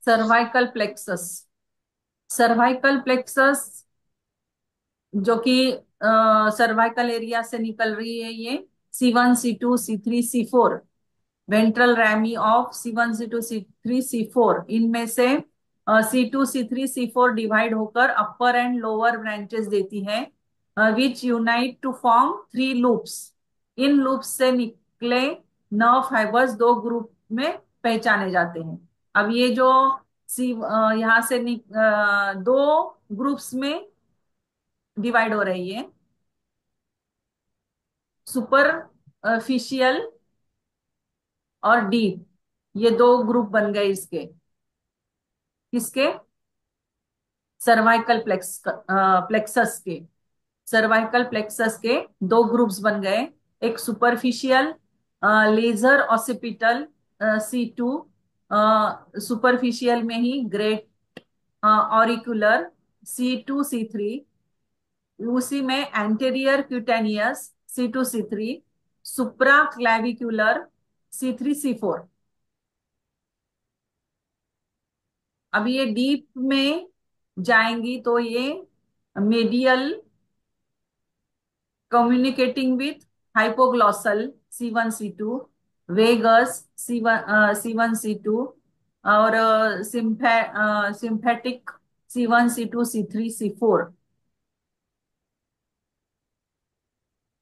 Cervical plexus. Cervical plexus जो कि cervical area से निकल रही है, ये C1 C2 C3 C4, ventral ramie of C1 C2 C3 C4, इनमें से C2 C3 C4 डिवाइड होकर अपर एंड लोअर ब्रांचेस देती है, which unite to form 3 loops. इन लूप्स से निकले नर्व फाइबर्स दो ग्रुप में पहचाने जाते हैं। अब ये जो सी यहाँ से दो ग्रुप्स में डिवाइड हो रही है, सुपरफिशियल और डीप, ये दो ग्रुप बन गए इसके। किसके? सर्वाइकल प्लेक्सस के। सर्वाइकल प्लेक्सस के दो ग्रुप्स बन गए। एक superficial laser occipital C2, superficial में ही ग्रेट ऑरिकुलर C2 C3, उसी में एंटेरियर क्यूटेनियस C2 C3, सुप्रा क्लैविक्युलर C3 C4। अब ये डीप में जाएंगी तो ये medial communicating with hypoglossal C1 C2, vagus C1 C2, और sympathetic C1 C2 C3 C4।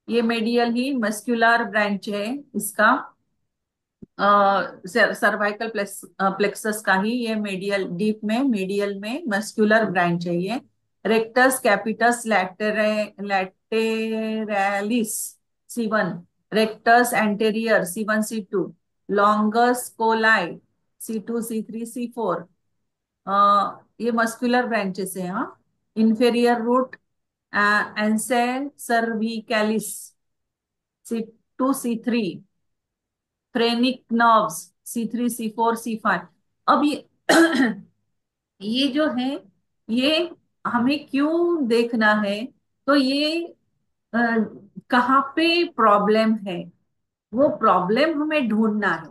ये मेडियल ही मस्कुलर ब्रांच है इसका, सर्वाइकल प्लेक्सस का ही ये मेडियल, डीप में मेडियल में मस्कुलर ब्रांच है ये। Rectus capitis lateralis C1, rectus anterior C1 C2, longus colli C2 C3 C4। ये मस्कुलर ब्रांचेस है। हाँ, inferior root ansa cervicalis C2 C3, phrenic nerves C3 C4 C5। अब ये ये जो है, ये हमें क्यों देखना है? तो ये अ, कहाँ पे प्रॉब्लम है, वो प्रॉब्लम हमें ढूंढना है।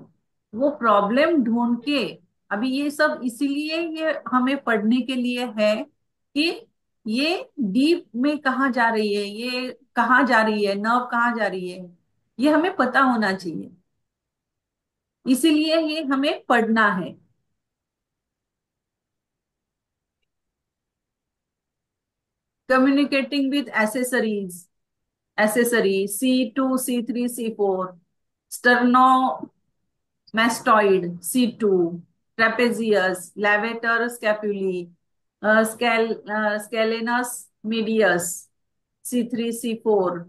वो प्रॉब्लम ढूंढ के, अभी ये सब इसीलिए ये हमें पढ़ने के लिए है कि ये डीप में कहाँ जा रही है, ये कहाँ जा रही है, नर्व कहाँ जा रही है, ये हमें पता होना चाहिए। इसीलिए ये हमें पढ़ना है। Communicating with accessories, accessory C2 C3 C4, sternomastoid C2, trapezius, levator scapulae, scalenus medius C3 C4।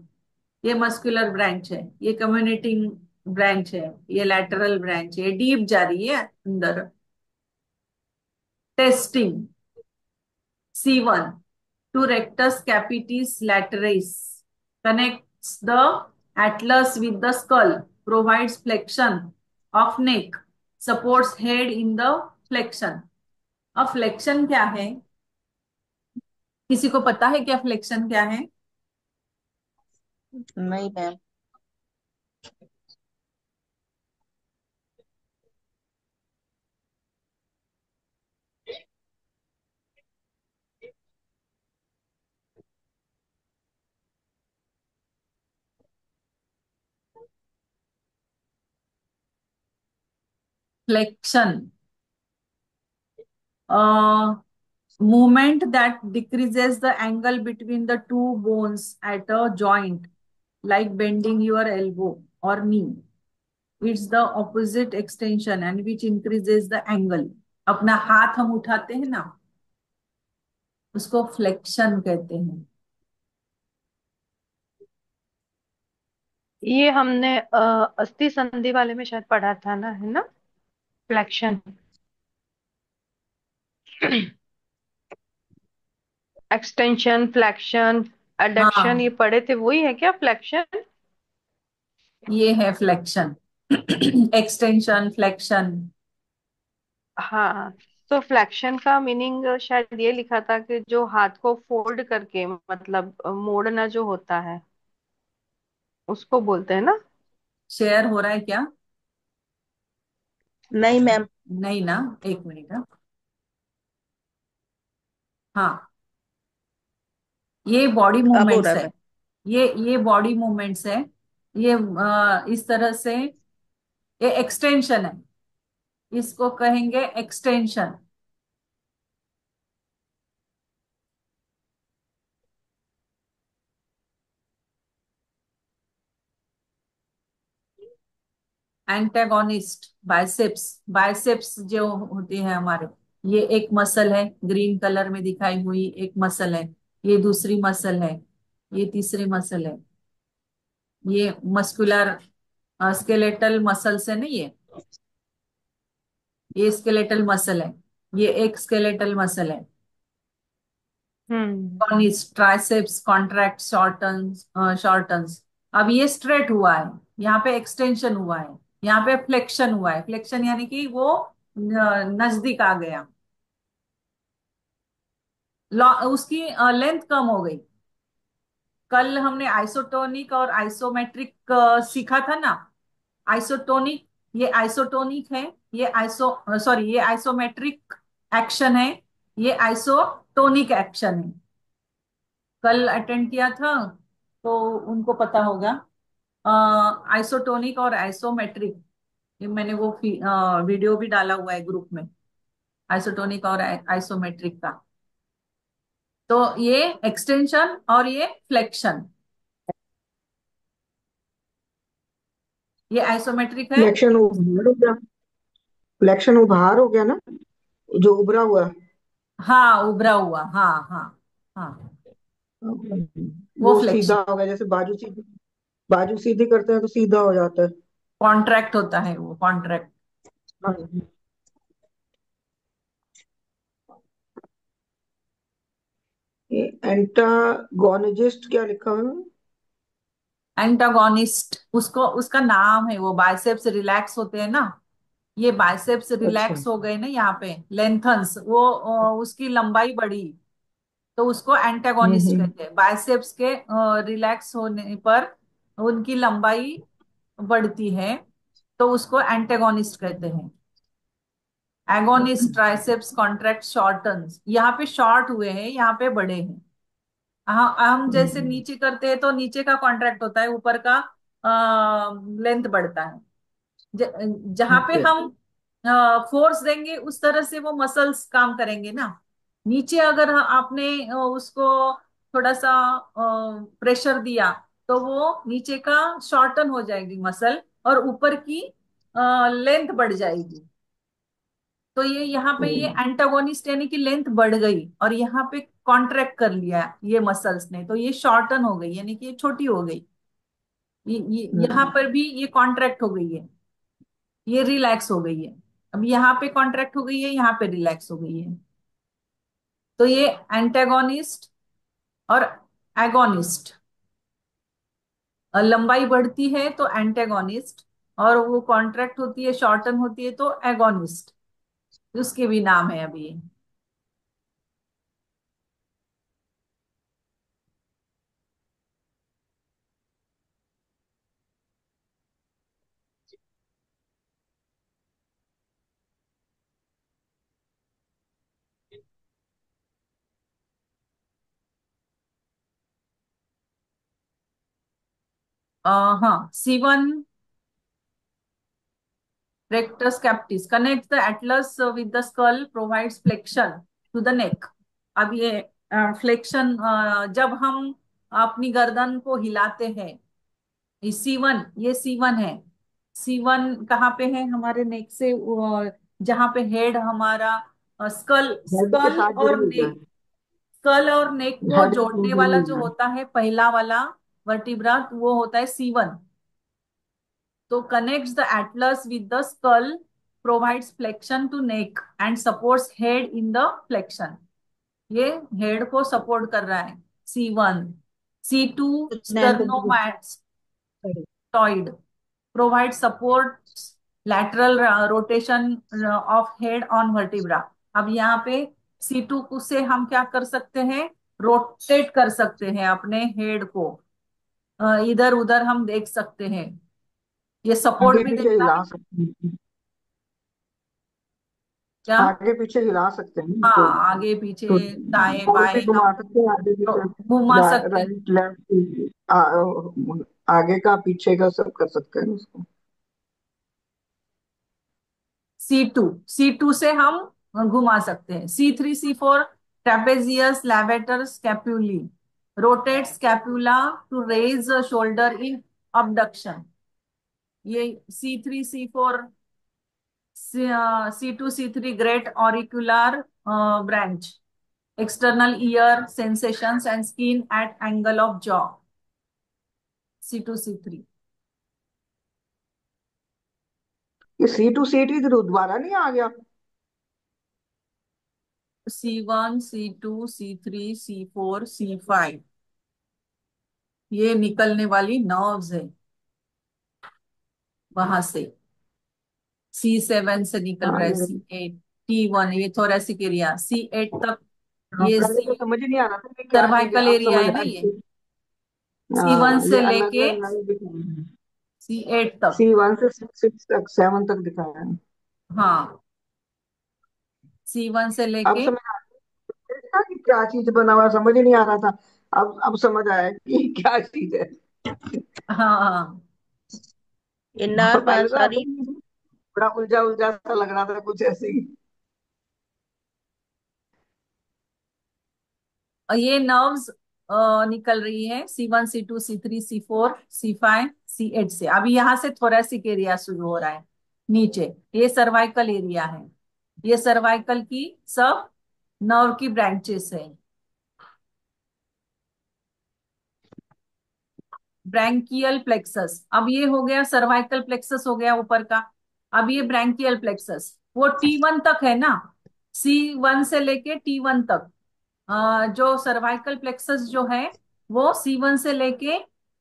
ये मस्कुलर ब्रांच है, ये कम्युनिकेटिंग ब्रांच है, ये लैटरल ब्रांच है, डीप जा रही है अंदर। Testing C1 to rectus capitis lateris, connects the atlas with the skull, provides flexion of neck, supports head in the flexion। अब फ्लेक्शन क्या है? किसी को पता है क्या फ्लेक्शन क्या है? नहीं ma'am. Flexion, movement that decreases the angle between the two bones at a joint, like bending your elbow or knee. It's the opposite extension and which increases the angle। अपना हाथ हम उठाते हैं ना, उसको फ्लेक्शन कहते हैं। ये हमने अस्थि संधि वाले में शायद पढ़ा था ना, है ना? फ्लेक्शन, एक्सटेंशन, फ्लेक्शन, एडक्शन, हाँ, ये पढ़े थे, वही है क्या फ्लेक्शन? ये है फ्लेक्शन। Extension, flexion. हाँ। तो फ्लेक्शन का मीनिंग शायद ये लिखा था कि जो हाथ को फोल्ड करके, मतलब मोड़ना जो होता है, उसको बोलते हैं ना। शेयर हो रहा है क्या? नहीं मैम। नहीं ना, एक मिनट। हाँ, ये बॉडी अब हो मूवमेंट्स रहा है। है। ये बॉडी मूवमेंट्स है। ये इस तरह से, ये एक्सटेंशन है, इसको कहेंगे एक्सटेंशन। Antagonist, biceps. बाइसेप्स जो होते हैं हमारे, ये एक मसल है, ग्रीन कलर में दिखाई हुई एक मसल है। ये दूसरी मसल है, ये तीसरी मसल है। ये मस्कुलर स्केलेटल मसल से नहीं है, ये स्केलेटल मसल है। ये एक स्केलेटल मसल है। हम्म। कॉनिस, ट्राइसेप्स कॉन्ट्रैक्ट, शॉर्टन्स, शॉर्टन्स। अब ये स्ट्रेट हुआ है, यहाँ पे एक्सटेंशन हुआ है, यहाँ पे फ्लेक्शन हुआ है। फ्लेक्शन यानी कि वो नजदीक आ गया, उसकी लेंथ कम हो गई। कल हमने आइसोटोनिक और आइसोमेट्रिक सीखा था ना। आइसोटोनिक, ये आइसोटोनिक है। ये सॉरी, ये आइसोमेट्रिक एक्शन है। ये आइसोटोनिक एक्शन है। कल अटेंड किया था तो उनको पता होगा। आइसोटोनिक और आइसोमेट्रिक, ये मैंने वो वीडियो भी डाला हुआ है ग्रुप में, आइसोटोनिक और आइसोमेट्रिक का। तो ये एक्सटेंशन और ये फ्लेक्शन, ये आइसोमेट्रिक है। फ्लेक्शन उभार हो गया। फ्लेक्शन उभार हो गया ना, जो उभरा हुआ है। हाँ, उभरा हुआ, हाँ हाँ। हाँ, वो वो सीधा फ्लेक्शन। हो गया, जैसे बाजू सीधी करते हैं तो सीधा हो जाता है। कॉन्ट्रैक्ट होता है वो, कॉन्ट्रैक्ट। हाँ। ये एंटागोनिस्ट क्या लिखा हुआ है? एंटागोनिस्ट, उसको उसका नाम है, वो बाइसेप्स रिलैक्स होते हैं ना। ये बाइसेप्स अच्छा। रिलैक्स हो गए ना, यहाँ पे लेंथन्स, वो उसकी लंबाई बढ़ी, तो उसको एंटागोनिस्ट हम्म। कहते हैं। बाइसेप्स के रिलैक्स होने पर उनकी लंबाई बढ़ती है, तो उसको एंटागोनिस्ट कहते हैं। एगोनिस्ट, ट्राइसेप्स कॉन्ट्रैक्ट, शॉर्टन्स, यहाँ पे शॉर्ट हुए हैं, यहाँ पे बड़े हैं। हाँ, हम जैसे हम्म। नीचे करते हैं तो नीचे का कॉन्ट्रैक्ट होता है, ऊपर का लेंथ बढ़ता है। जहां पे अच्छा। हम फोर्स देंगे उस तरह से वो मसल्स काम करेंगे ना। नीचे अगर आपने उसको थोड़ा सा प्रेशर दिया, तो वो नीचे का शॉर्टन हो जाएगी मसल, और ऊपर की लेंथ बढ़ जाएगी। तो ये यहाँ पे ये हम्म। एंटागोनिस्ट, यानी कि लेंथ बढ़ गई, और यहाँ पे कॉन्ट्रैक्ट कर लिया ये मसल्स ने, तो ये शॉर्टन हो गई, यानी कि ये छोटी हो गई। यहाँ हम्म। पर भी ये कॉन्ट्रैक्ट हो गई है, ये रिलैक्स हो गई है। अब यहाँ पे कॉन्ट्रैक्ट हो गई है, यहाँ पे रिलैक्स हो गई है। तो ये एंटेगोनिस्ट और एगोनिस्ट। लंबाई बढ़ती है तो एंटेगोनिस्ट, और वो कॉन्ट्रैक्ट होती है, शॉर्टन होती है तो एगोनिस्ट। उसके भी नाम है अभी। हाँ, C1 rectus captis connects the atlas with the skull, provides flexion to the neck। अब ये फ्लेक्शन, जब हम अपनी गर्दन को हिलाते हैं, C1, ये C1 है। C1 कहाँ पे है हमारे नेक से, जहाँ पे हेड हमारा, स्कल हेड के स्कल साथ जुड़ और गया नेक, स्कल और नेक है, को हेड के साथ जोड़ने जुड़ वाला जो गया है। होता है पहला वाला वर्टिब्रा, वो होता है C1। तो connects the atlas with the skull, provides flexion to neck and supports head in the flexion। ये हेड को सपोर्ट कर रहा है, C1। C2 nine centimetre sternocleidomastoid provides supports lateral rotation of head on vertebra। अब यहाँ पे C2 से हम क्या कर सकते हैं, रोटेट कर सकते हैं अपने हेड को, इधर उधर हम देख सकते हैं। ये सपोर्ट आगे भी पीछे देता हिला है। सकते हैं। क्या? आगे पीछे हिला सकते हैं हाँ, तो। आगे तो पीछे दाएं गोल भी बाएं घुमा हम सकते हैं, आगे तो पीछे, घुमा सकते हैं। राइट लेफ्ट, आगे का पीछे का सब कर सकते हैं उसको। C2 से हम घुमा सकते हैं। C3 C4 trapezius levator scapulae rotate scapula to raise shoulder in abduction। ये C3 C4, C2 C3 great auricular branch external ear sensations and skin at angle of jaw। C2 C3। ये C2 C3 दोबारा नहीं आ गया? C1 C2 C3 C4 C5 ये निकलने वाली nerves है वहां से। C7 से निकल हाँ रहा है, ये, C8 T1 ये थोरेसिक एरिया, C8 तक। हाँ, ये पहले तो समझ ही नहीं आ रहा था कि क्या चीज है, सर्वाइकल अब एरिया समझ है ना आ ये। गई। C1 हाँ, ये से अलग लेके अलग दिख रहे हैं। C8 तक। C1 से 6 7 तक दिखाया है। हाँ, C1 से अब लेके। समझ आ गया कि क्या चीज बना हुआ है, समझ ही नहीं आ रहा था। अब समझ आया कि क्या चीज है। हाँ, ये नर्व पहले तो ऐसे सारी। ही बड़ा उलझा उलझा सा लग रहा था, कुछ ऐसे ही। और ये नर्व्स निकल रही है C1 C2 C3 C4 C5 C8 से। अभी यहाँ से थोरेसिक एरिया शुरू हो रहा है नीचे। ये सर्वाइकल एरिया है। ये सर्वाइकल की सब नर्व की ब्रांचेस है। ब्रैंकियल प्लेक्सस, अब ये हो गया सर्वाइकल प्लेक्सस हो गया ऊपर का। अब ये ब्रैंकियल प्लेक्सस वो T1 तक है ना। C1 से लेके T1 तक। जो सर्वाइकल प्लेक्सस जो है वो C1 से लेके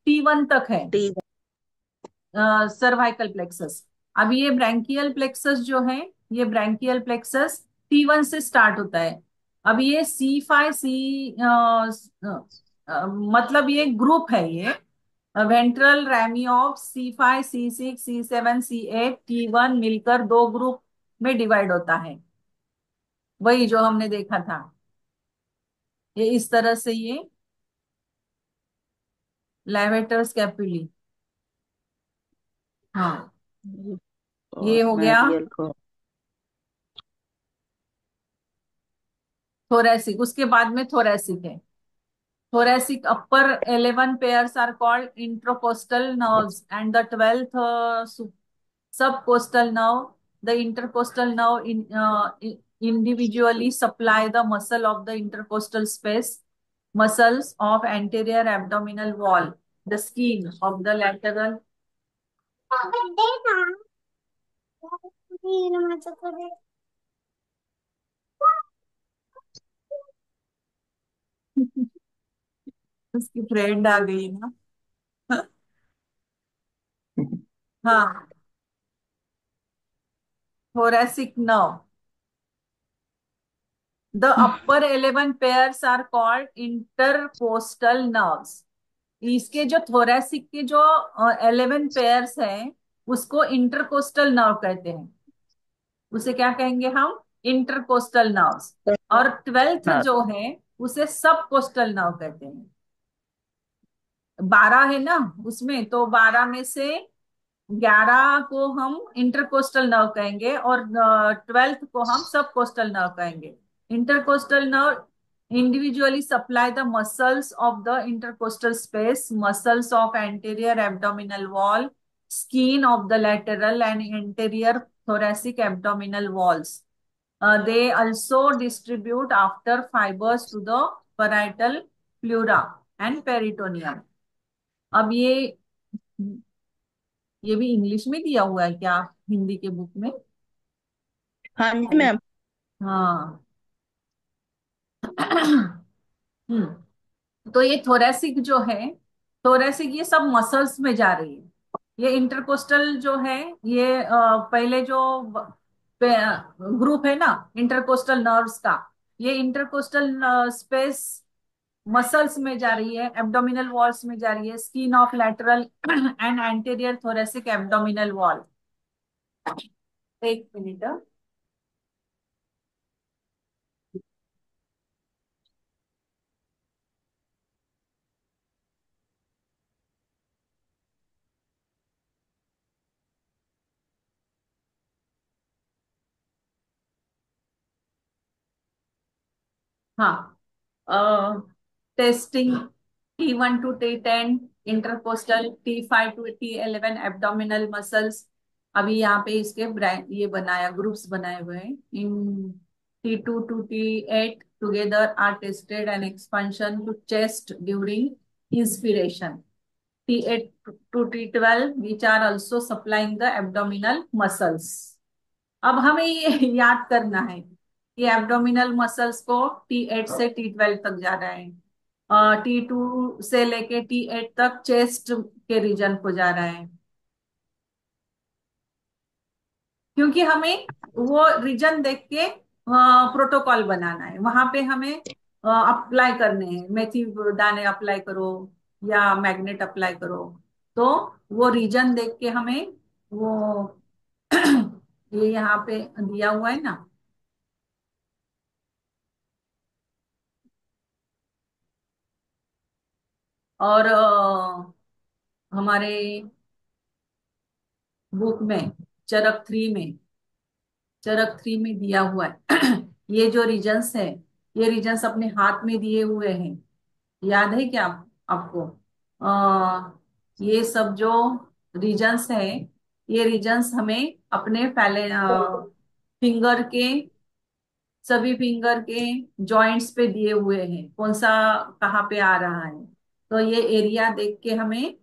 T1 तक है। ठीक है। Cervical plexus. अब ये ब्रैंकियल प्लेक्सस जो है, ये ब्रैंकियल प्लेक्सस T1 से स्टार्ट होता है। अब ये C5 मतलब ये ग्रुप है ये। Ventral ramie of C5 C6 C7 C8 T1 मिलकर दो ग्रुप में डिवाइड होता है। वही जो हमने देखा था। ये इस तरह से ये लेवेटर स्कैपुली। हाँ, ये और हो मैं गया रियल को। थोरेसिक। उसके बाद में थोरेसिक है। thoracic upper 11 pairs are called intercostal nerves and the 12th subcostal nerve. The intercostal nerve individually supply the muscle of the intercostal space, muscles of anterior abdominal wall, the skin of the lateral। उसकी friend आ गई ना। हाँ, thoracic nerve। The upper 11 pairs are called intercostal nerves। इसके जो thoracic के जो 11 pairs हैं उसको इंटरकोस्टल नर्व कहते हैं। उसे क्या कहेंगे हम? Intercostal nerves. और 12th हाँ। जो है उसे सब कोस्टल नर्व कहते हैं। 12 है ना उसमें, तो 12 में से 11 को हम इंटरकोस्टल नर्व कहेंगे और 12th को हम सब कोस्टल नर्व कहेंगे। Intercostal nerve individually supply the muscles of the intercostal space, muscles of anterior abdominal wall, skin of the lateral and anterior thoracic abdominal walls. They also distribute after fibers to the parietal pleura and peritoneum। अब ये भी English में दिया हुआ है क्या, हिंदी के book में? हाँ जी मैम। हाँ। हम्म। तो ये थोरेसिक जो है, थोरेसिक ये सब मसल्स में जा रही है। ये इंटरकोस्टल जो है ये पहले जो ग्रुप है ना इंटरकोस्टल नर्व्स का, ये इंटरकोस्टल स्पेस मसल्स में जा रही है, एब्डोमिनल वॉल्स में जा रही है, skin of lateral and anterior thoracic abdominal wall. एक मिनट। हाँ, testing T1 to T10 intercostal, T5 to T11 abdominal muscles. अभी यहाँ पे इसके ये बनाया, ग्रुप्स बनाए हुए हैं। In T2 to T8 together are tested and expansion to chest during inspiration. T8 to T12 which are also supplying the abdominal muscles। अब हमें ये याद करना है कि एब्डोमिनल मसल्स को T8 से T12 तक जा रहा है, T2 से लेके T8 तक चेस्ट के रीजन को जा रहा है, क्योंकि हमें वो रीजन देख के प्रोटोकॉल बनाना है। वहां पे हमें अप्लाई करने हैं, मेथी दाने अप्लाई करो या मैग्नेट अप्लाई करो। तो वो रीजन देख के हमें वो ये यहाँ पे दिया हुआ है ना। और हमारे बुक में चरक 3 में दिया हुआ है ये जो रीजन्स है, ये रीजन्स अपने हाथ में दिए हुए हैं। याद है क्या आपको? ये सब जो रीजन्स है, ये रीजन्स हमें अपने पहले फिंगर के, सभी फिंगर के जॉइंट्स पे दिए हुए हैं, कौन सा कहाँ पे आ रहा है। तो ये एरिया देख के हमें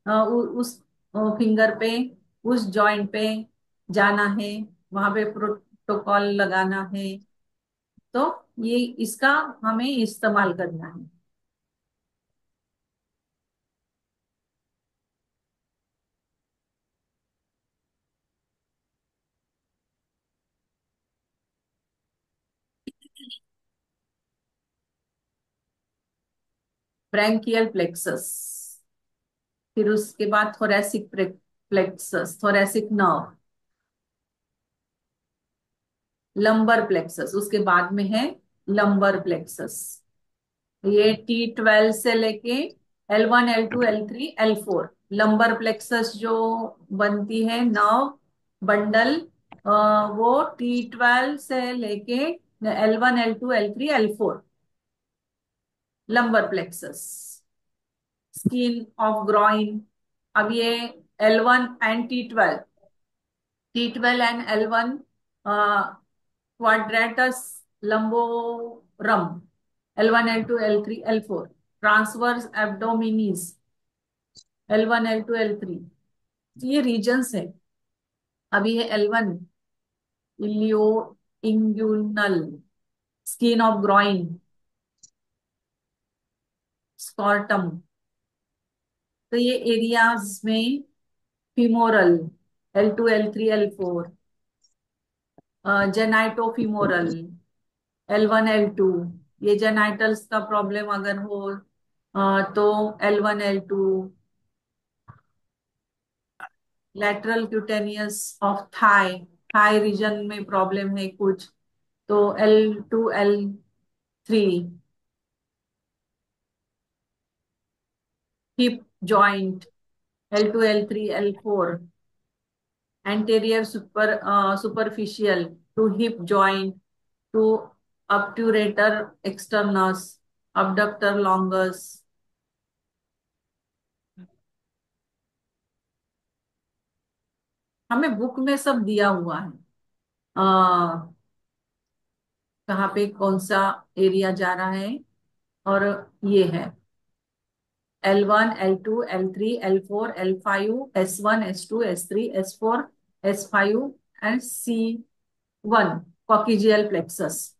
उस फिंगर पे, उस जॉइंट पे जाना है, वहां पे प्रोटोकॉल लगाना है। तो ये इसका हमें इस्तेमाल करना है। ब्रैंकियल प्लेक्सस, फिर उसके बाद thoracic plexus, thoracic nerve, lumbar plexus, उसके बाद में है लंबर प्लेक्सस। ये T12 से लेके L1 L2 L3 L4 lumbar plexus जो बनती है नर्व बंडल, वो T12 से लेके L1 L2 L3 L4 lumbar plexus. Skin of groin, अब ये L1 and T12 quadratus lumborum, L1 L2 L3 L4 transverse abdominis, L1 L2 L3, ये regions है। अभी है L1 इलियो इंग्यूनल, स्किन ऑफ ग्रॉइन, स्कॉर्टम। तो ये एरियाज में femoral, L2 L3 L4, जेनाइटोफिमोरल, L1 L2, ये जेनाइटल्स का प्रॉब्लम अगर हो तो L1 L2, lateral cutaneous of thigh, thigh region में प्रॉब्लम है कुछ, तो L2 L3, hip joint L2 L3 L4, anterior superficial to hip joint to obturator externus, abductor longus। हमें बुक में सब दिया हुआ है, कहाँ पे कौन सा एरिया जा रहा है। और ये है L1 L2 L3 L4 L5 S1 S2 S3 S4 S5 and C1 कॉकिजियल plexus.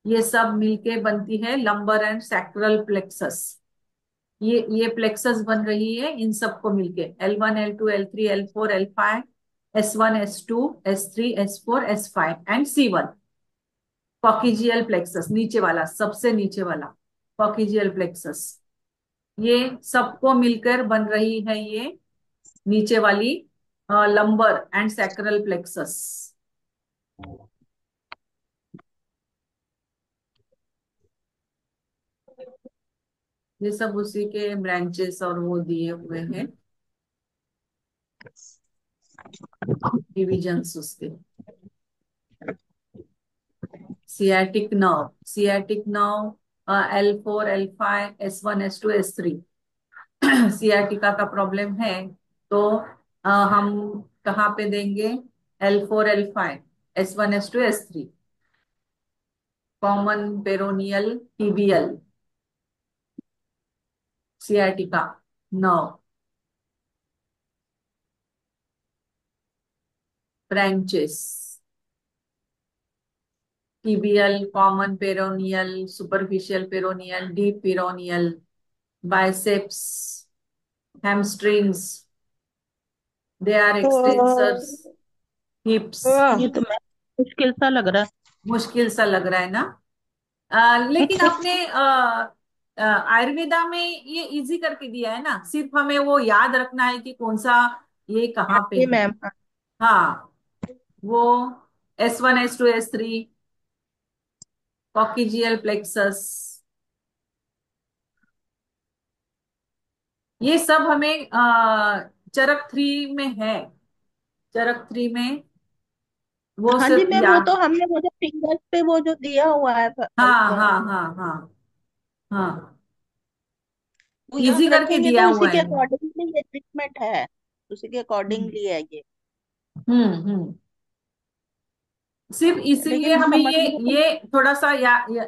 ये सब मिलके बनती है लंबर एंड सैक्रल प्लेक्सस। ये प्लेक्सस बन रही है इन सबको मिलके, L1 L2 L3 L4 L5 S1 S2 S3 S4 S5 and C1 कॉकिजियल plexus, नीचे वाला, सबसे नीचे वाला कॉकिजियल प्लेक्सस। ये सबको मिलकर बन रही है ये नीचे वाली लंबर एंड सैक्रल प्लेक्सस। ये सब उसी के ब्रांचेस और वो दिए हुए हैं, डिविजन्स उसके। Sciatic nerve L4 L5 S1 S2 S3 sciatica का प्रॉब्लम है तो हम कहाँ पे देंगे? L4 L5 S1 S2 S3 common peroneal tibial sciatica nerve branches tibial common peroneal superficial peroneal deep peroneal biceps hamstrings they are extensors तो hips ये तो मैं मुश्किल सा लग रहा है। मुश्किल सा लग रहा है ना? लेकिन आपने आयुर्वेदा में ये इजी करके दिया है ना, सिर्फ हमें वो याद रखना है कि कौन सा ये हाँ कहाँ पे जी है। मैम। हाँ, वो S1 S2 S3 कॉकिजियल प्लेक्सस ये सब हमें चरक 3 में है। चरक 3 में वो हाँ जी सिर्फ मैम, वो याद। तो हमने वो जो फिंगर्स पे वो जो दिया हुआ है हाँ हाँ हाँ हाँ हाँ, वो इजी याद करके रखेंगे दिया तो हुआ इसी के है। अकॉर्डिंगली ये ट्रीटमेंट है, उसी के अकॉर्डिंगली है ये। हम्म। सिर्फ इसीलिए लेकिन हमें ये समझने को ये थोड़ा सा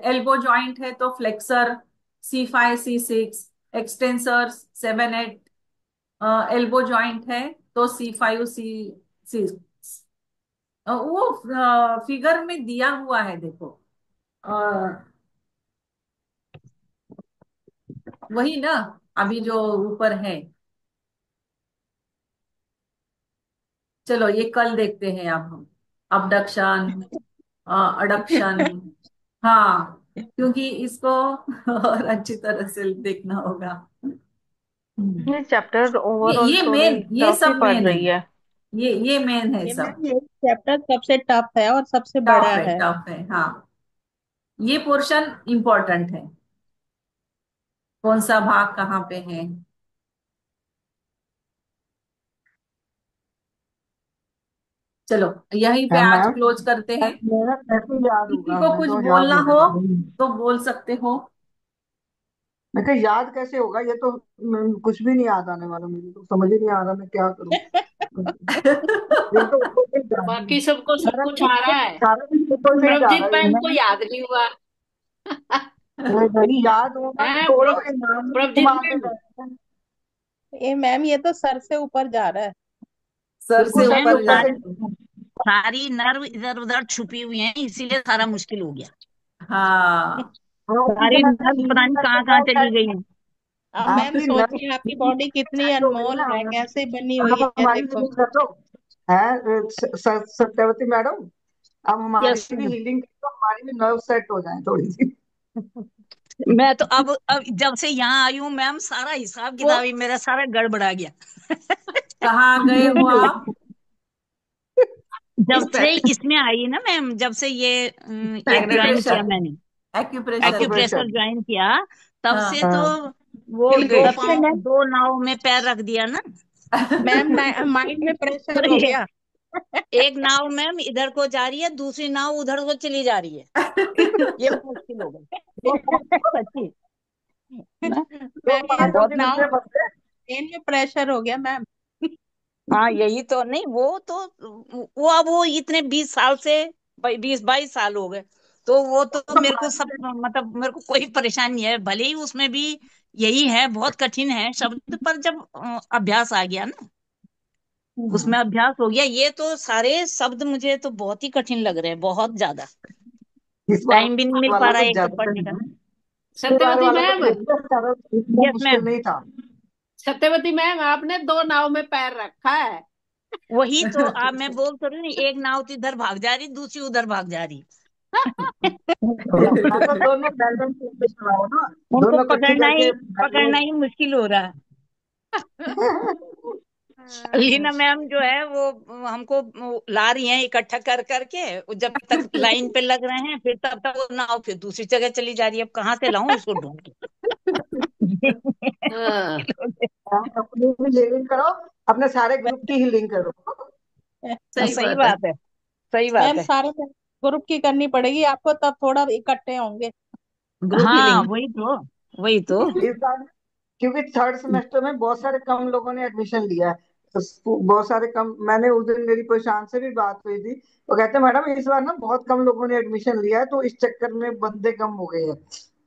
एल्बो जॉइंट है तो flexor C5 C6 extensor 7 8 elbow joint है तो C5 C6 वो फिगर में दिया हुआ है देखो। अ, वही ना, अभी जो ऊपर है। चलो ये कल देखते हैं अब हम अबडक्शन अडक्शन। हाँ, क्योंकि इसको और अच्छी तरह से देखना होगा। हम्म। ये चैप्टर ओवरऑल ये थोड़ी मेन, ये टफ ही सब पड़ मेन है। रही है। ये मेन है ये सब। मैम, ये चैप्टर सबसे टफ है और सबसे टफ बड़ा है है। टफ है हाँ, ये पोर्शन इंपॉर्टेंट है। कौन सा भाग कहाँ पे है? चलो यहीं पे है आज मैम। क्लोज करते हैं। मेरा कैसे याद किसी होगा, को मैं कुछ तो याद बोलना नहीं हो कर रहा। तो बोल सकते हो। मैं कहा याद कैसे होगा, ये तो कुछ भी नहीं याद आने वाला, मुझे तो समझ ही नहीं आ रहा मैं क्या करूं। ये तो ऊपर से जा रही है। बाकी सबको सब सारा कुछ आ रहा दिन है, सारा दिन ऊपर से ही जा रहा प्रभजीत है मैम को ये। याद नहीं हुआ। नहीं याद होना है छोड़ो, ये नाम ही प्रभजीत इस्तेमाल में मैम। रहता है। ये मैम, ये तो सर से ऊपर जा रहा है। सर बिल्कुल से सर से मैम ऊपर जा ऊपर रहे से। हैं। सारी नर्व इधर उधर छुपी हुई हैं, इसीलिए सारा मुश्किल हो गया। हाँ, हाँ, सारी इतना नर्व पता नहीं इतना कहाँ तो कहाँ बहुत चली गई है। हैं। अब मैम आपकी नस सोचिए, आपकी बॉडी कितनी सेट हो गई अनमोल ना। है, कैसे बनी हुई आप है, हमारी देखो। हीलिंग कर दो। है सत्यवती मैडम, अब हमारी यस भी मैम। हीलिंग कर दो, हमारी भी नर्व सेट हो जाए थोड़ी सी। मैं तो अब जब से यहाँ आई हूँ मैम, सारा हिसाब वो किताब ही मेरा सारा गड़बड़ा गया। कहाँ गए हो आप? इस जब पे से इसमें आई ना मैम, जब से ये ज्वाइन किया एक्यूप्रेशर, मैंने, एक्यूप्रेशर में। Acupressure acupressure. ज्वाइन किया, तब हाँ, से तो हाँ। वो हिल दो गई। तब से पाँव मैम, दो नाव में पैर रख दिया ना। मैम माइंड में प्रेशर तो हो ये गया। एक नाव मैम इधर को जा रही है, दूसरी नाव उधर को चली जा रही है। ये मुश्किल हो दो गई सच्ची ना। दो मैम ये पार्टों बहुत। के बीच नाव में फंस गए। ब्रेन में प्रेशर हो गया मैम। हाँ यही तो, नहीं वो तो, वो अब वो इतने 20 साल से 20 22 साल हो गए, तो वो तो तो मेरे को सब, हमारी मतलब मेरे को कोई परेशानी नहीं है, भले ही उसमें भी यही है, बहुत कठिन है शब्द, पर जब अभ्यास आ गया ना, उसमें अभ्यास हो गया, ये तो सारे शब्द मुझे तो बहुत ही कठिन लग रहे हैं, बहुत ज्यादा। इस बार टाइम भी नहीं मिल पा वाला रहा तो है एक तो ज्यादा पढ़ने का कठिन ना। है। इस बार हाँ। हाँ। हाँ। वाला तो हाँ। ज्यादा इतना यस मुश्किल मैम। नहीं था। सत्यवती मैम, आपने दो नाव में पैर रखा है। वही तो आप, मैं बोल तो रही हूँ, एक नाव तो इधर भाग जा रही, दूसरी उधर भाग जा रही। मैं तो दोनों बैलेंस करके चलाओ ना, उनको दोनों इकट्ठी करके पकड़ना ही मुश्किल हो रहा है। लीना मैम जो है वो हमको ला रही हैं इकट्ठा कर करके, वो जब तक लाइन पे लग रहे हैं, फिर तब तक वो नाव फिर दूसरी जगह चली जा रही है, अब कहाँ से लाऊं इसको ढूंढ के। हाँ। मुश्किल हो गया। अपनी भी हीलिंग करो, अपने सारे ग्रुप की हीलिंग करो। सही सही बात है। बात है। सही बात मैम है। सारे ग्रुप की करनी पड़ेगी आपको, तब थोड़ा इकट्ठे होंगे। ग्रुप हाँ फीलिंग। वही तो। इस बार क्योंकि थर्ड सेमेस्टर में बहुत सारे कम लोगों ने एडमिशन लिया है, तो बहुत सारे कम। मैंने उस दिन मेरी प्रशांत से भी बात हुई थी, वो कहते मैडम इस बार ना बहुत कम लोगों ने एडमिशन लिया है, तो इस चक्कर में बंदे कम हो गए हैं।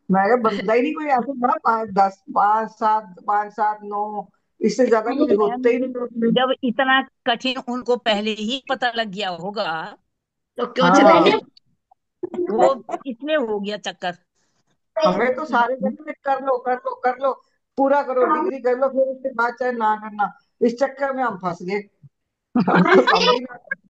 मैं कहा बंदा ही नहीं कोई ऐसे ना, 5 10 5 7 5 7 9, इससे ज्यादा नहीं कोई मैम, होते ही नहीं। जब इतना कठिन उनको पहले ही पता लग गया होगा तो क्यों हाँ, चलेंगे, वो इसलिए हो गया चक्कर। हमें तो सारे कहते थे कर लो कर लो कर लो, पूरा करो, डिग्री कर लो, फिर उसके बाद चाहे ना करना। इस चक्कर में हम फंस गए। हम तो समझ ही ना।